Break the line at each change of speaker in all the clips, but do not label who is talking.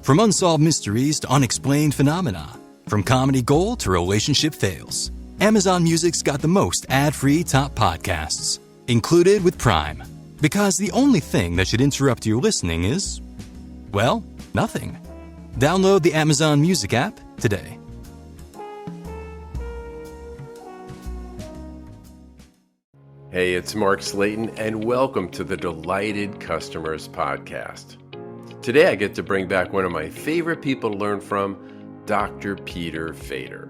From unsolved mysteries to unexplained phenomena, from comedy gold to relationship fails, Amazon Music's got the most ad-free top podcasts, included with Prime. Because the only thing that should interrupt your listening is, well, nothing. Download the Amazon Music app today.
Hey, it's Mark Slayton, and welcome to the Delighted Customers Podcast. Today I get to bring back one of my favorite people to learn from, Dr. Peter Fader.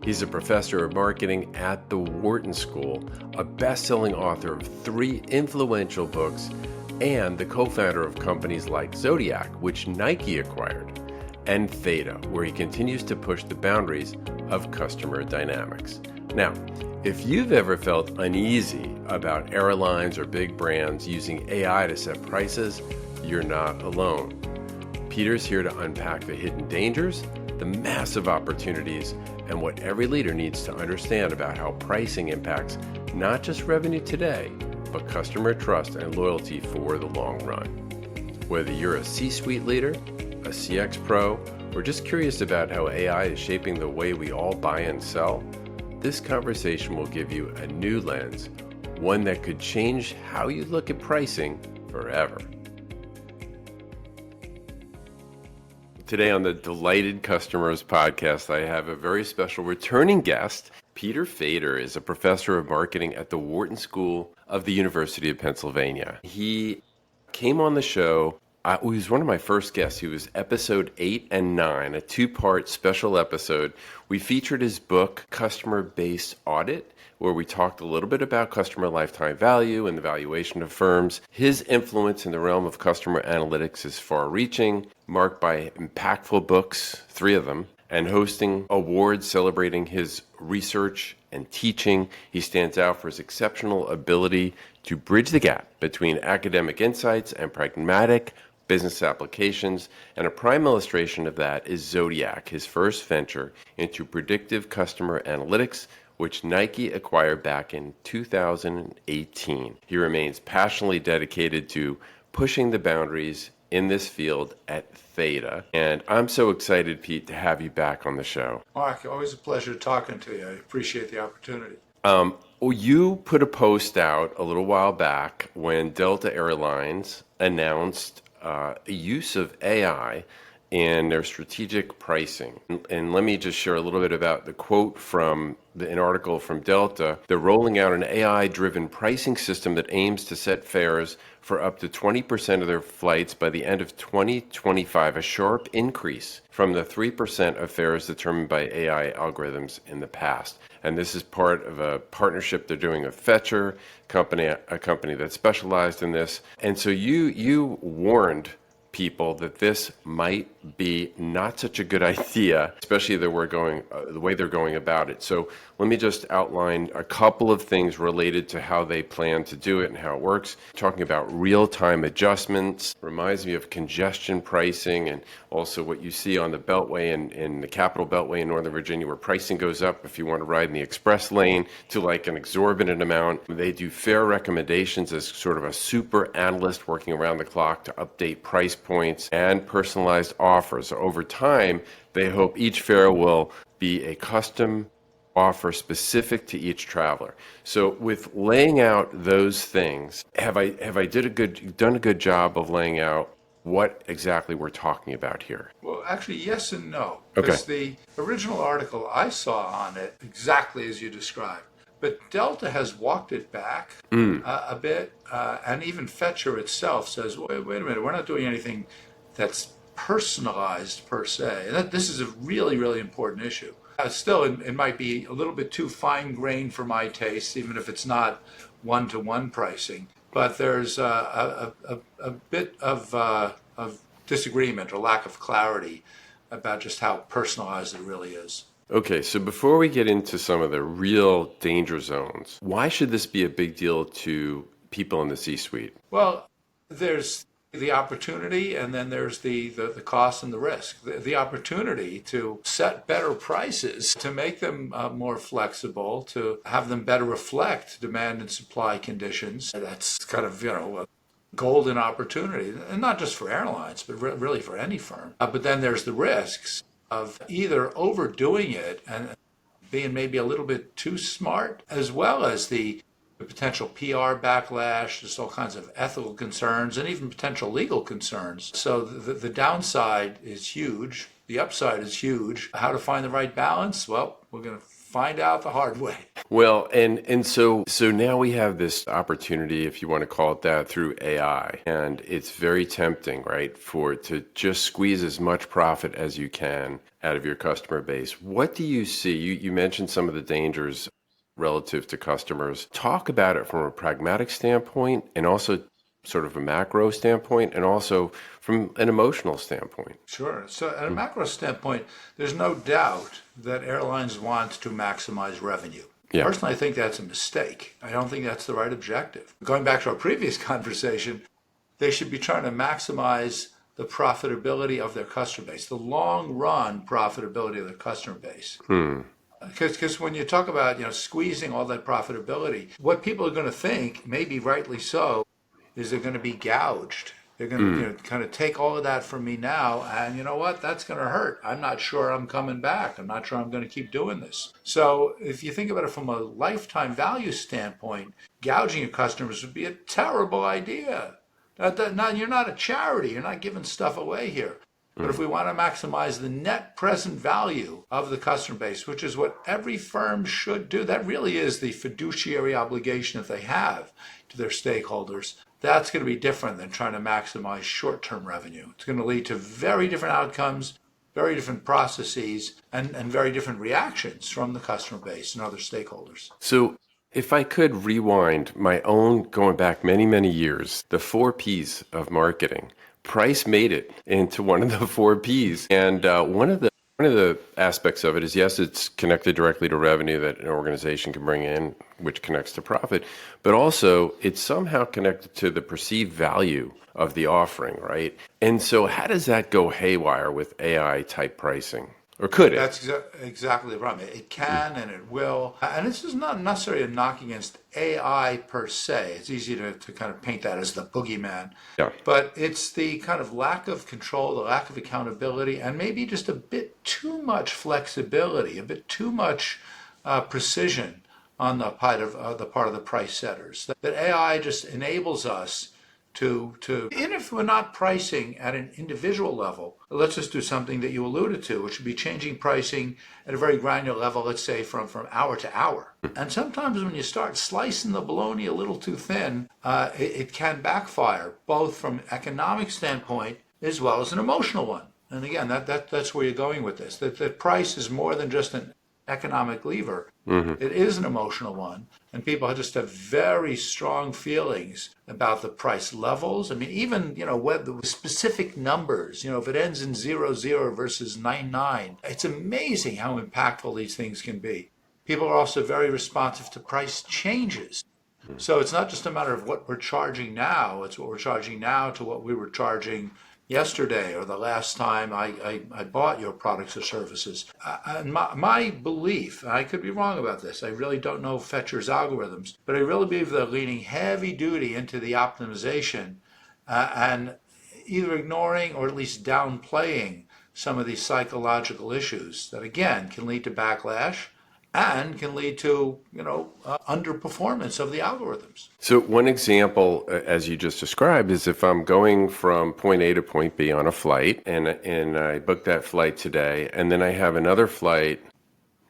He's a professor of marketing at the Wharton School, a best-selling author of 3 influential books, and the co-founder of companies like Zodiac, which Nike acquired, and Theta, where he continues to push the boundaries of customer dynamics. Now, if you've ever felt uneasy about airlines or big brands using AI to set prices, you're not alone. Peter's here to unpack the hidden dangers, the massive opportunities, and what every leader needs to understand about how pricing impacts not just revenue today, but customer trust and loyalty for the long run. Whether you're a C-suite leader, a CX pro, or just curious about how AI is shaping the way we all buy and sell, this conversation will give you a new lens, one that could change how you look at pricing forever. Today on the Delighted Customers Podcast, I have a very special returning guest. Peter Fader is a professor of marketing at the Wharton School of the University of Pennsylvania. He came on the show. He was one of my first guests. He was episode 8 and 9, a 2-part special episode. We featured his book, Customer-Based Audit, where we talked a little bit about customer lifetime value and the valuation of firms. His influence in the realm of customer analytics is far-reaching, marked by impactful books, 3 of them, and hosting awards celebrating his research and teaching. He stands out for his exceptional ability to bridge the gap between academic insights and pragmatic business applications, and a prime illustration of that is Zodiac, his first venture into predictive customer analytics, which Nike acquired back in 2018. He remains passionately dedicated to pushing the boundaries in this field at Theta, and I'm so excited, Pete, to have you back on the show.
Mark, always a pleasure talking to you. I appreciate the opportunity.
You put a post out a little while back when Delta Airlines announced a use of AI in their strategic pricing. And let me just share a little bit about the quote from an article from Delta. They're rolling out an AI-driven pricing system that aims to set fares for up to 20% of their flights by the end of 2025, a sharp increase from the 3% of fares determined by AI algorithms in the past. And this is part of a partnership they're doing with Fetcher, a company that specialized in this. And so you warned people that this might be not such a good idea, especially the way they're going about it. So let me just outline a couple of things related to how they plan to do it and how it works. Talking about real-time adjustments reminds me of congestion pricing and also what you see on the Beltway in the Capital Beltway in Northern Virginia, where pricing goes up if you want to ride in the express lane to like an exorbitant amount. They do fare recommendations as sort of a super analyst working around the clock to update price points and personalized offers. Over time, they hope each fare will be a custom offer specific to each traveler. So with laying out those things, have I done a good job of laying out what exactly we're talking about here?
Well, actually, yes and no.
Okay.
Because the original article I saw on it, exactly as you described. But Delta has walked it back a bit, and even Fetcher itself says, wait a minute, we're not doing anything that's personalized per se. And this is a really, really important issue. Still, it might be a little bit too fine-grained for my taste, even if it's not one-to-one pricing. But there's a bit of disagreement or lack of clarity about just how personalized it really is.
Okay, so before we get into some of the real danger zones, why should this be a big deal to people in the C-suite?
Well, there's the opportunity, and then there's the cost and the risk. The opportunity to set better prices, to make them more flexible, to have them better reflect demand and supply conditions. That's kind of, golden opportunity, and not just for airlines, but really for any firm. But then there's the risks of either overdoing it and being maybe a little bit too smart, as well as the potential PR backlash, just all kinds of ethical concerns, and even potential legal concerns. So the downside is huge. The upside is huge. How to find the right balance? Well, we're going to find out the hard way.
Well, and so now we have this opportunity, if you want to call it that, through AI, and it's very tempting, right, to just squeeze as much profit as you can out of your customer base. What do you see? You mentioned some of the dangers relative to customers. Talk about it from a pragmatic standpoint, and also sort of a macro standpoint, and also from an emotional standpoint.
Sure. So at a macro standpoint, there's no doubt that airlines want to maximize revenue.
Yeah.
Personally, I think that's a mistake. I don't think that's the right objective. Going back to our previous conversation, they should be trying to maximize the profitability of their customer base, the long run profitability of their customer base. Because when you talk about squeezing all that profitability, what people are going to think, maybe rightly so, is they're going to be gouged. They're going to kind of take all of that from me now, and you know what? That's going to hurt. I'm not sure I'm coming back. I'm not sure I'm going to keep doing this. So if you think about it from a lifetime value standpoint, gouging your customers would be a terrible idea. You're not a charity. You're not giving stuff away here. But if we want to maximize the net present value of the customer base, which is what every firm should do, that really is the fiduciary obligation that they have to their stakeholders. That's going to be different than trying to maximize short-term revenue. It's going to lead to very different outcomes, very different processes, and very different reactions from the customer base and other stakeholders.
So if I could rewind my own, going back many, many years, the 4 Ps of marketing, price made it into one of the 4 Ps. And one of the aspects of it is, yes, it's connected directly to revenue that an organization can bring in, which connects to profit, but also it's somehow connected to the perceived value of the offering, right? And so how does that go haywire with AI type pricing? Or could it?
That's exactly the problem. It can and it will. And this is not necessarily a knock against AI per se. It's easy to kind of paint that as the boogeyman.
Yeah.
But it's the kind of lack of control, the lack of accountability, and maybe just a bit too much flexibility, a bit too much precision on the part of the price setters. That AI just enables us to even if we're not pricing at an individual level, let's just do something that you alluded to, which would be changing pricing at a very granular level, let's say from hour to hour. And sometimes when you start slicing the bologna a little too thin, it can backfire, both from an economic standpoint as well as an emotional one. And again, that's where you're going with this. That price is more than just an economic lever. It is an emotional one, and people just have very strong feelings about the price levels. I mean, even what the specific numbers, if it ends in 00 versus 99, it's amazing how impactful these things can be. People are also very responsive to price changes. So it's not just a matter of what we're charging now, it's what we're charging now to what we were charging yesterday or the last time I bought your products or services. And my belief, and I could be wrong about this, I really don't know Fetcher's algorithms, but I really believe they're leaning heavy duty into the optimization and either ignoring or at least downplaying some of these psychological issues that, again, can lead to backlash and can lead to, underperformance of the algorithms.
So one example, as you just described, is if I'm going from point A to point B on a flight, and I booked that flight today, and then I have another flight,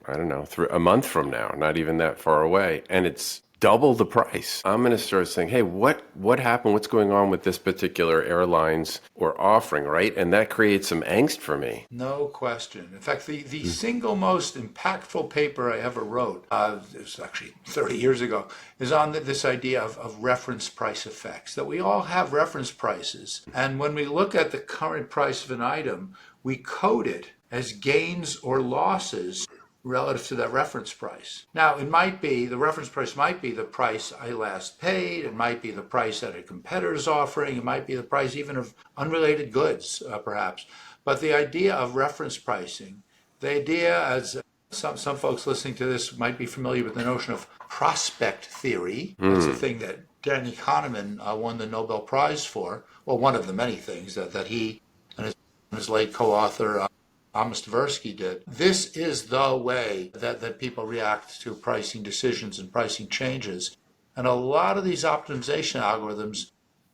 I don't know, a month from now, not even that far away, and it's double the price. I'm going to start saying, hey, what happened? What's going on with this particular airlines or offering, right? And that creates some angst for me.
No question. In fact, the single most impactful paper I ever wrote, it was actually 30 years ago, is on this idea of reference price effects, that we all have reference prices. And when we look at the current price of an item, we code it as gains or losses relative to that reference price. Now, the reference price might be the price I last paid, it might be the price that a competitor is offering, it might be the price even of unrelated goods, perhaps. But the idea of reference pricing, the idea as Some folks listening to this might be familiar with the notion of prospect theory. That's a thing that Danny Kahneman won the Nobel Prize for. Well, one of the many things that he and his late co-author Amos Tversky did. This is the way that people react to pricing decisions and pricing changes. And a lot of these optimization algorithms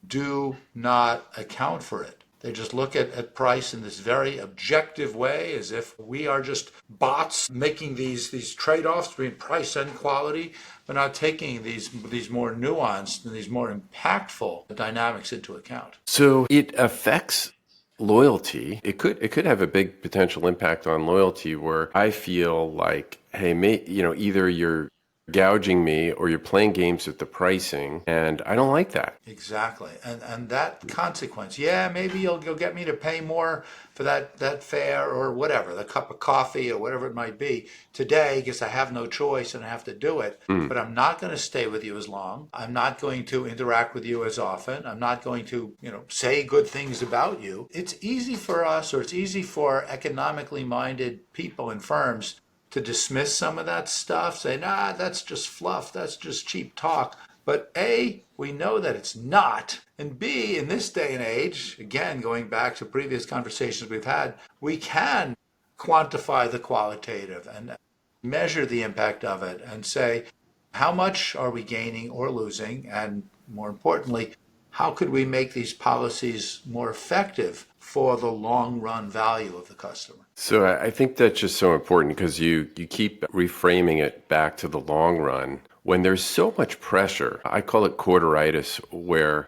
do not account for it. They just look at price in this very objective way, as if we are just bots making these trade-offs between price and quality, but not taking these more nuanced and these more impactful dynamics into account.
So it affects loyalty. It could have a big potential impact on loyalty, where I feel like, hey, either you're gouging me or you're playing games with the pricing, and I don't like that.
Exactly. And that consequence, maybe you'll get me to pay more for that fare or whatever, the cup of coffee or whatever it might be today, because I have no choice and I have to do it. But I'm not going to stay with you as long. I'm not going to interact with you as often. I'm not going to, say good things about you. It's easy for us, or it's easy for economically minded people and firms to dismiss some of that stuff, say, nah, that's just fluff, that's just cheap talk. But A, we know that it's not. And B, in this day and age, again, going back to previous conversations we've had, we can quantify the qualitative and measure the impact of it and say, how much are we gaining or losing? And more importantly, how could we make these policies more effective for the long run value of the customer?
So I think that's just so important, because you keep reframing it back to the long run when there's so much pressure. I call it quarteritis, where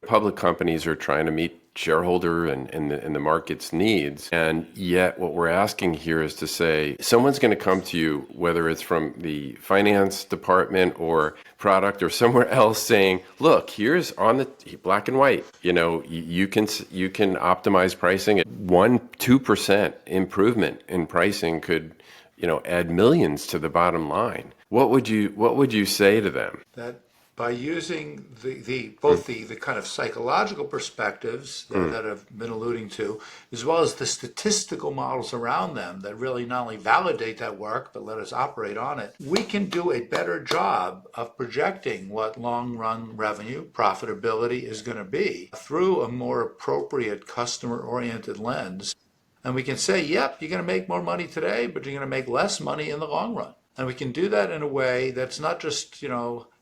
public companies are trying to meet shareholder and the market's needs. And yet what we're asking here is to say, someone's going to come to you, whether it's from the finance department or product or somewhere else, saying, look, here's on the black and white, you can optimize pricing at 1-2% improvement in pricing could, add millions to the bottom line. What would you say to them?
That by using both the kind of psychological perspectives that I've been alluding to, as well as the statistical models around them that really not only validate that work, but let us operate on it, we can do a better job of projecting what long-run revenue, profitability is going to be through a more appropriate customer-oriented lens. And we can say, yep, you're going to make more money today, but you're going to make less money in the long run. And we can do that in a way that's not just,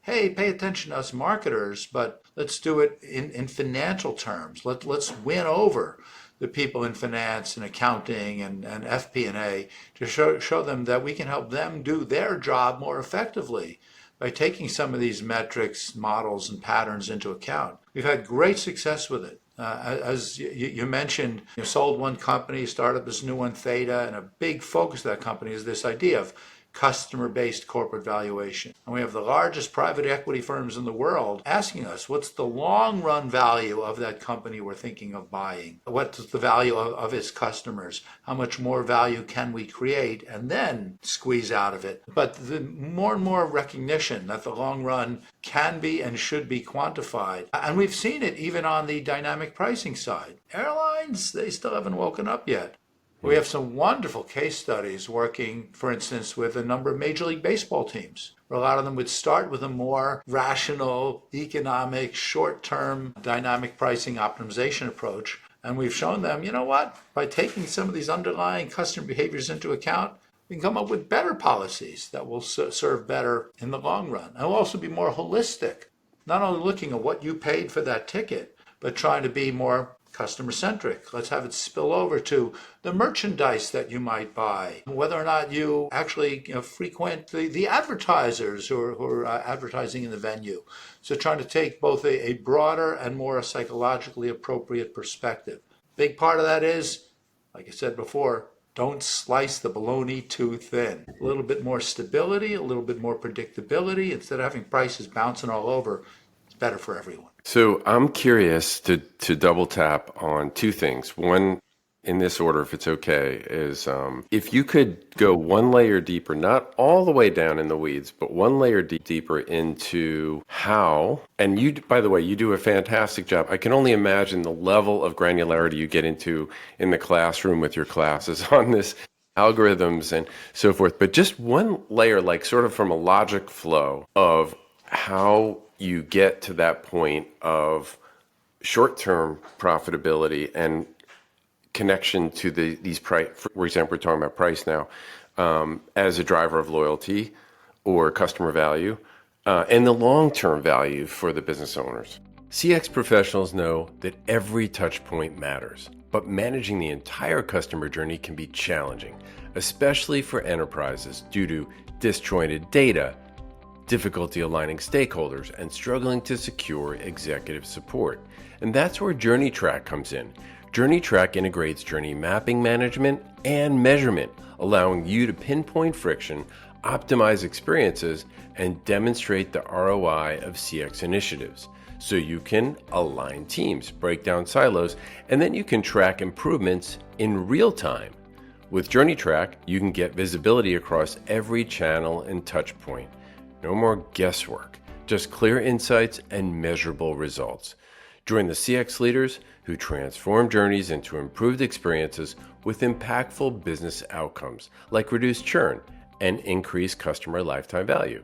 hey, pay attention to us marketers, but let's do it in financial terms. Let's win over the people in finance and accounting and FP&A to show them that we can help them do their job more effectively by taking some of these metrics, models, and patterns into account. We've had great success with it. As you mentioned, you sold one company, started this new one, Theta, and a big focus of that company is this idea of customer-based corporate valuation. And we have the largest private equity firms in the world asking us, what's the long-run value of that company we're thinking of buying? What's the value of its customers? How much more value can we create and then squeeze out of it? But the more and more recognition that the long run can be and should be quantified. And we've seen it even on the dynamic pricing side. Airlines, they still haven't woken up yet. We have some wonderful case studies working, for instance, with a number of Major League Baseball teams, where a lot of them would start with a more rational, economic, short-term dynamic pricing optimization approach. And we've shown them, you know what, by taking some of these underlying customer behaviors into account, we can come up with better policies that will serve better in the long run. And will also be more holistic, not only looking at what you paid for that ticket, but trying to be more customer-centric. Let's have it spill over to the merchandise that you might buy, whether or not you actually frequent the advertisers who are advertising in the venue. So trying to take both a broader and more psychologically appropriate perspective. Big part of that is, like I said before, don't slice the bologna too thin. A little bit more stability, a little bit more predictability. Instead of having prices bouncing all over, it's better for everyone.
So I'm curious to double tap on two things. One, in this order, if it's okay, is if you could go one layer deeper, not all the way down in the weeds, but one layer deeper into how, and you, by the way, you do a fantastic job. I can only imagine the level of granularity you get into in the classroom with your classes on this. algorithms and so forth. But just one layer, like sort of from a logic flow of how you get to that point of short-term profitability and connection to these price. For example, we're talking about price now as a driver of loyalty or customer value, and the long-term value for the business owners. CX professionals know that every touch point matters, but managing the entire customer journey can be challenging, especially for enterprises due to disjointed data, difficulty aligning stakeholders, and struggling to secure executive support. And that's where JourneyTrack comes in. JourneyTrack integrates journey mapping management and measurement, allowing you to pinpoint friction, optimize experiences, and demonstrate the ROI of CX initiatives. So you can align teams, break down silos, and then you can track improvements in real time. With JourneyTrack, you can get visibility across every channel and touch point. No more guesswork, just clear insights and measurable results. Join the CX leaders who transform journeys into improved experiences with impactful business outcomes, like reduced churn and increased customer lifetime value.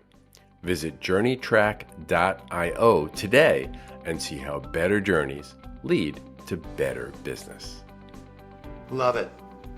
Visit journeytrack.io today and see how better journeys lead to better business.
Love it.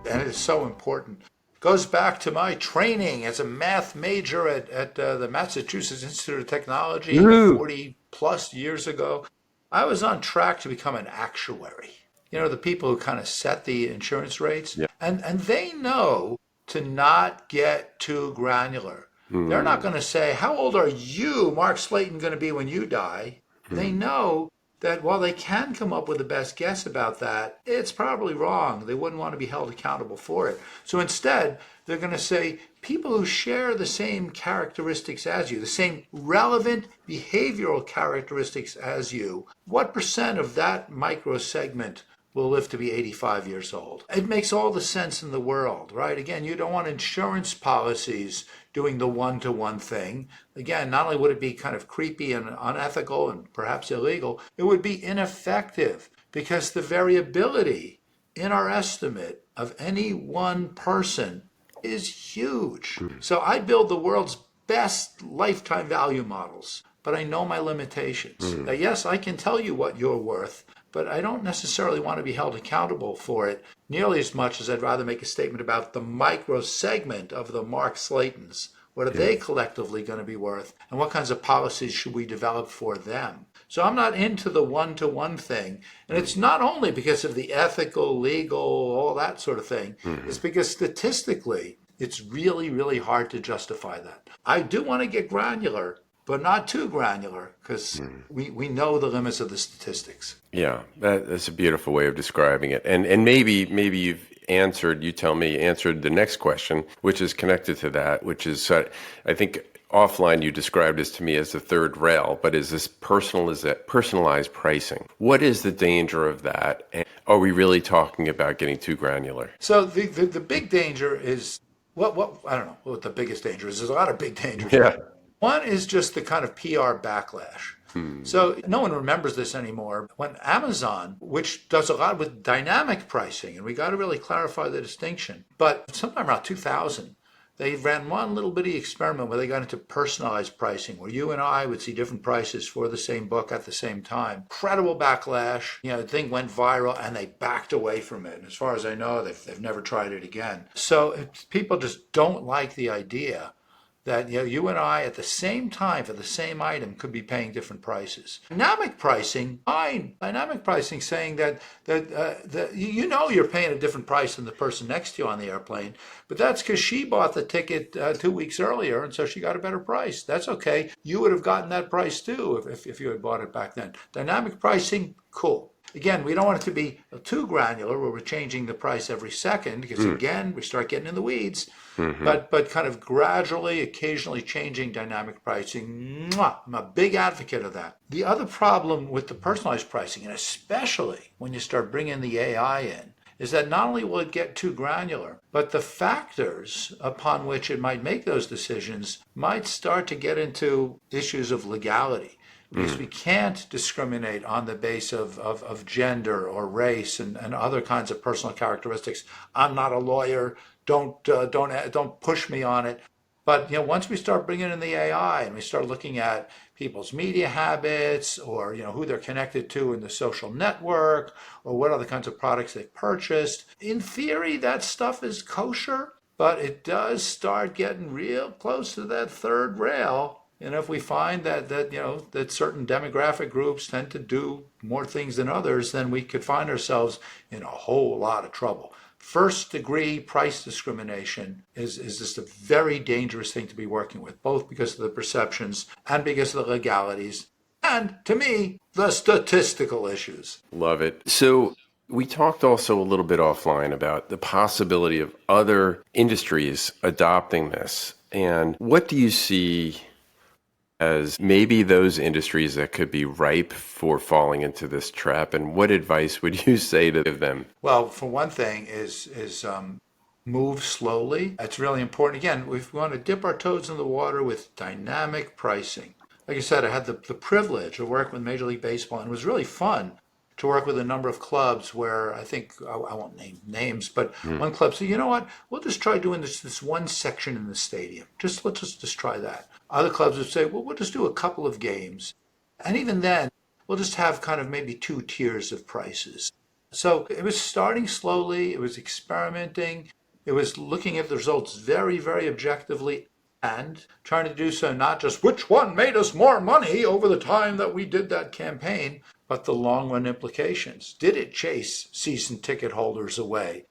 And it is so important. Goes back to my training as a math major at the Massachusetts Institute of Technology 40 plus years ago. I was on track to become an actuary. You know, the people who kind of set the insurance rates.
Yeah.
And they know to not get too granular. They're not going to say, how old are you, Mark Slayton, going to be when you die? They know that while they can come up with the best guess about that, it's probably wrong. They wouldn't want to be held accountable for it. So instead, they're going to say people who share the same characteristics as you, the same relevant behavioral characteristics as you, what percent of that micro segment will live to be 85 years old? It makes all the sense in the world, right? Again, you don't want insurance policies doing the one-to-one thing. Again, not only would it be kind of creepy and unethical and perhaps illegal, it would be ineffective because the variability in our estimate of any one person is huge. So I build the world's best lifetime value models, but I know my limitations. Now, yes, I can tell you what you're worth, but I don't necessarily want to be held accountable for it nearly as much as I'd rather make a statement about the micro segment of the Mark Slaytons. What are they collectively going to be worth? And what kinds of policies should we develop for them? So I'm not into the one-to-one thing. And it's not only because of the ethical, legal, all that sort of thing. It's because statistically, it's really, really hard to justify that. I do want to get granular, but not too granular, because we know the limits of the statistics.
Yeah, that's a beautiful way of describing it. And maybe you've answered the next question, which is connected to that, which is, I think offline you described this to me as the third rail, but is this personalized pricing? What is the danger of that? And are we really talking about getting too granular?
So the big danger is, what I don't know what the biggest danger is. There's a lot of big dangers.
Yeah.
One is just the kind of PR backlash. So no one remembers this anymore. When Amazon, which does a lot with dynamic pricing, and we got to really clarify the distinction, but sometime around 2000, they ran one little bitty experiment where they got into personalized pricing, where you and I would see different prices for the same book at the same time. Incredible backlash. You know, the thing went viral and they backed away from it. And as far as I know, they've never tried it again. So people just don't like the idea that you and I at the same time for the same item could be paying different prices. Dynamic pricing, fine. Dynamic pricing saying that you're paying a different price than the person next to you on the airplane, but that's because she bought the ticket 2 weeks earlier, and so she got a better price. That's okay. You would have gotten that price too if you had bought it back then. Dynamic pricing, cool. Again, we don't want it to be too granular where we're changing the price every second because, again, we start getting in the weeds. But kind of gradually, occasionally changing dynamic pricing, I'm a big advocate of that. The other problem with the personalized pricing, and especially when you start bringing the AI in, is that not only will it get too granular, but the factors upon which it might make those decisions might start to get into issues of legality. Because we can't discriminate on the base of gender or race and other kinds of personal characteristics. I'm not a lawyer. don't push me on it. But once we start bringing in the AI and we start looking at people's media habits, or who they're connected to in the social network, or what other kinds of products they've purchased, in theory that stuff is kosher, but it does start getting real close to that third rail. And if we find that certain demographic groups tend to do more things than others, then we could find ourselves in a whole lot of trouble. First degree price discrimination is just a very dangerous thing to be working with, both because of the perceptions and because of the legalities, and to me, the statistical issues.
Love it. So we talked also a little bit offline about the possibility of other industries adopting this. And what do you see as maybe those industries that could be ripe for falling into this trap? And what advice would you say to them?
Well, for one thing is move slowly. It's really important. Again, we want to dip our toes in the water with dynamic pricing. Like I said, I had the privilege of working with Major League Baseball, and it was really fun to work with a number of clubs where I think, I won't name names, but one club said, you know what, we'll just try doing this one section in the stadium. Let's just try that. Other clubs would say, well, we'll just do a couple of games. And even then, we'll just have kind of maybe 2 tiers of prices. So it was starting slowly, it was experimenting, it was looking at the results very, very objectively, and trying to do so not just which one made us more money over the time that we did that campaign, but the long run implications. Did it chase season ticket holders away?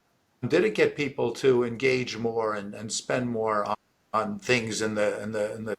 Did it get people to engage more and spend more on things in the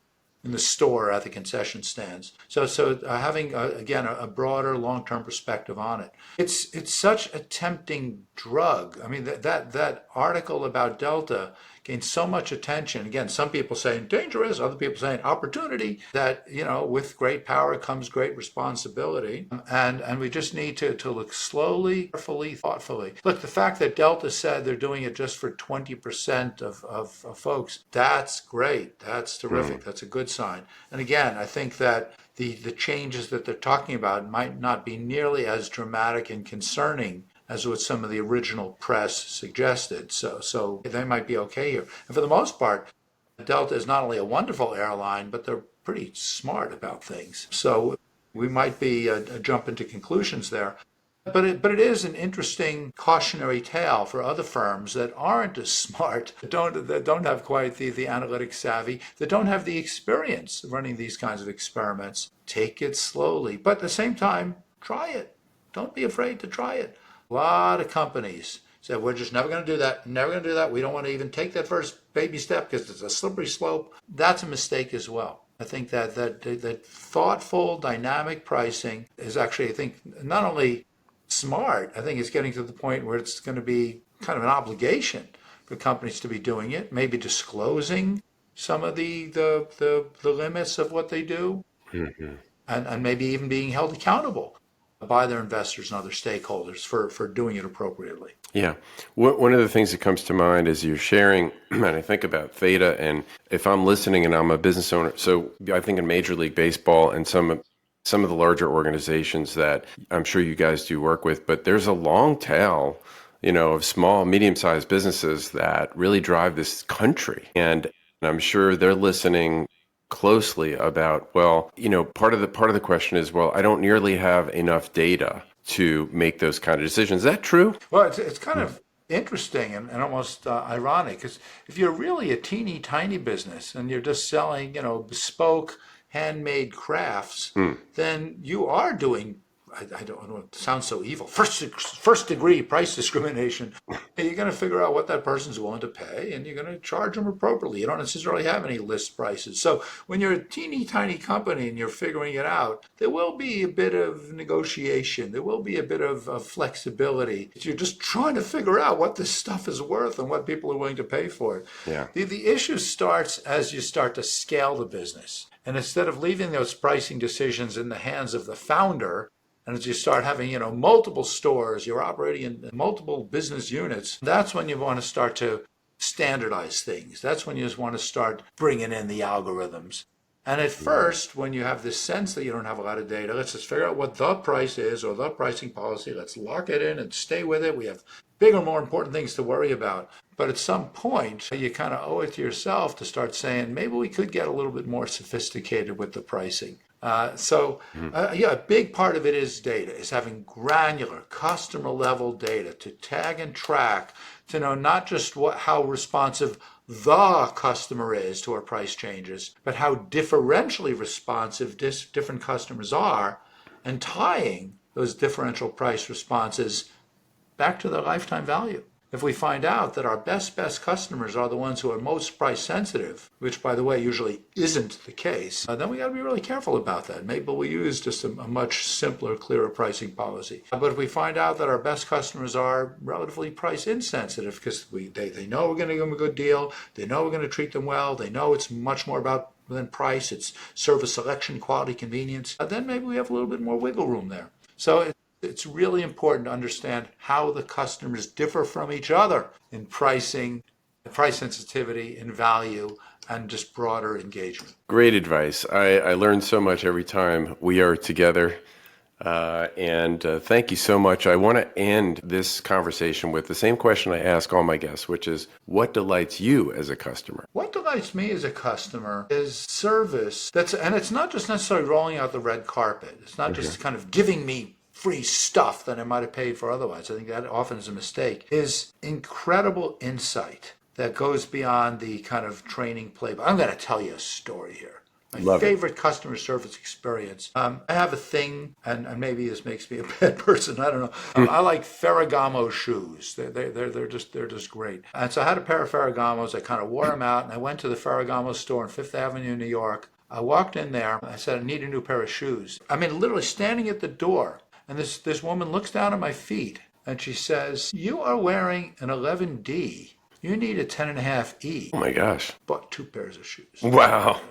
store at the concession stands? So having again a broader long-term perspective on it. It's such a tempting drug. I mean that article about Delta gained so much attention. Again, some people saying dangerous, other people saying opportunity, that with great power comes great responsibility. And we just need to look slowly, carefully, thoughtfully. Look, the fact that Delta said they're doing it just for 20% of folks, that's great. That's terrific. That's a good sign. And again, I think that the changes that they're talking about might not be nearly as dramatic and concerning as what some of the original press suggested. So they might be okay here. And for the most part, Delta is not only a wonderful airline, but they're pretty smart about things. So we might be jumping to conclusions there. But it is an interesting cautionary tale for other firms that aren't as smart, that don't have quite the analytic savvy, that don't have the experience of running these kinds of experiments. Take it slowly, but at the same time, try it. Don't be afraid to try it. A lot of companies said, we're just never going to do that, never going to do that. We don't want to even take that first baby step because it's a slippery slope. That's a mistake as well. I think that thoughtful, dynamic pricing is actually, I think, not only smart, I think it's getting to the point where it's going to be kind of an obligation for companies to be doing it, maybe disclosing some of the limits of what they do, and maybe even being held accountable by their investors and other stakeholders for doing it appropriately.
Yeah. One of the things that comes to mind is you're sharing, and I think about Theta, and if I'm listening and I'm a business owner, so I think in Major League Baseball and some of the larger organizations that I'm sure you guys do work with, but there's a long tail, of small, medium-sized businesses that really drive this country. And I'm sure they're listening closely about, well, part of the question is, well, I don't nearly have enough data to make those kind of decisions. Is that true?
Well, it's kind of interesting and almost ironic, because if you're really a teeny tiny business and you're just selling, bespoke handmade crafts, then you are doing, I don't know, it sounds so evil, first degree price discrimination. And you're going to figure out what that person's willing to pay, and you're going to charge them appropriately. You don't necessarily have any list prices. So when you're a teeny tiny company and you're figuring it out, there will be a bit of negotiation. There will be a bit of flexibility. You're just trying to figure out what this stuff is worth and what people are willing to pay for it.
Yeah.
The issue starts as you start to scale the business. And instead of leaving those pricing decisions in the hands of the founder, and as you start having, multiple stores, you're operating in multiple business units, that's when you want to start to standardize things. That's when you just want to start bringing in the algorithms. And at first, when you have this sense that you don't have a lot of data, let's just figure out what the price is or the pricing policy. Let's lock it in and stay with it. We have bigger, more important things to worry about. But at some point, you kind of owe it to yourself to start saying, maybe we could get a little bit more sophisticated with the pricing. A big part of it is data, is having granular customer level data to tag and track, to know not just how responsive the customer is to our price changes, but how differentially responsive different customers are, and tying those differential price responses back to their lifetime value. If we find out that our best customers are the ones who are most price sensitive, which by the way usually isn't the case, then we got to be really careful about that. Maybe we use just a much simpler, clearer pricing policy. But if we find out that our best customers are relatively price insensitive because they know we're going to give them a good deal, they know we're going to treat them well, they know it's much more about than price, it's service selection, quality, convenience, then maybe we have a little bit more wiggle room there. So it's really important to understand how the customers differ from each other in pricing, price sensitivity, in value, and just broader engagement.
Great advice. I learn so much every time we are together. And thank you so much. I want to end this conversation with the same question I ask all my guests, which is, what delights you as a customer?
What delights me as a customer is service and it's not just necessarily rolling out the red carpet. It's not just kind of giving me free stuff that I might have paid for otherwise. I think that often is a mistake. Is incredible insight that goes beyond the kind of training playbook. I'm going to tell you a story here. My favorite customer service experience. I have a thing, and maybe this makes me a bad person. I don't know. I like Ferragamo shoes. They're just great. And so I had a pair of Ferragamos. I kind of wore them out, and I went to the Ferragamo store on Fifth Avenue, New York. I walked in there. I said, I need a new pair of shoes. I mean, literally standing at the door. And this woman looks down at my feet and she says, you are wearing an 11D. You need a 10.5E.
Oh my gosh.
Bought 2 pairs of shoes.
Wow.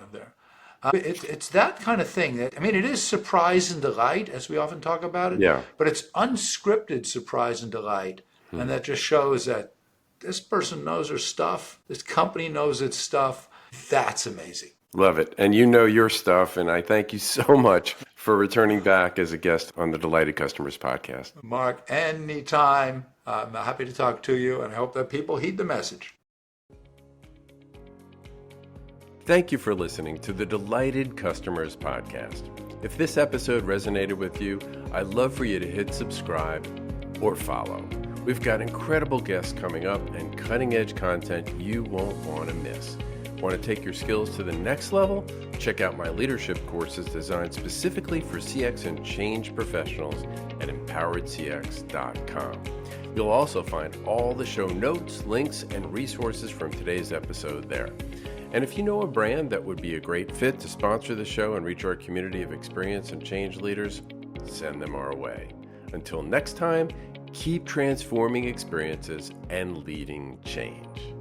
It's that kind of thing. It is surprise and delight, as we often talk about it.
Yeah.
But it's unscripted surprise and delight. And that just shows that this person knows her stuff. This company knows its stuff. That's amazing.
Love it. And you know your stuff. And I thank you so much for returning back as a guest on the Delighted Customers podcast.
Mark, anytime. I'm happy to talk to you, and I hope that people heed the message.
Thank you for listening to the Delighted Customers podcast. If this episode resonated with you, I'd love for you to hit subscribe or follow. We've got incredible guests coming up and cutting-edge content you won't want to miss. Want to take your skills to the next level? Check out my leadership courses designed specifically for CX and change professionals at empoweredcx.com. You'll also find all the show notes, links, and resources from today's episode there. And if you know a brand that would be a great fit to sponsor the show and reach our community of experience and change leaders, send them our way. Until next time, keep transforming experiences and leading change.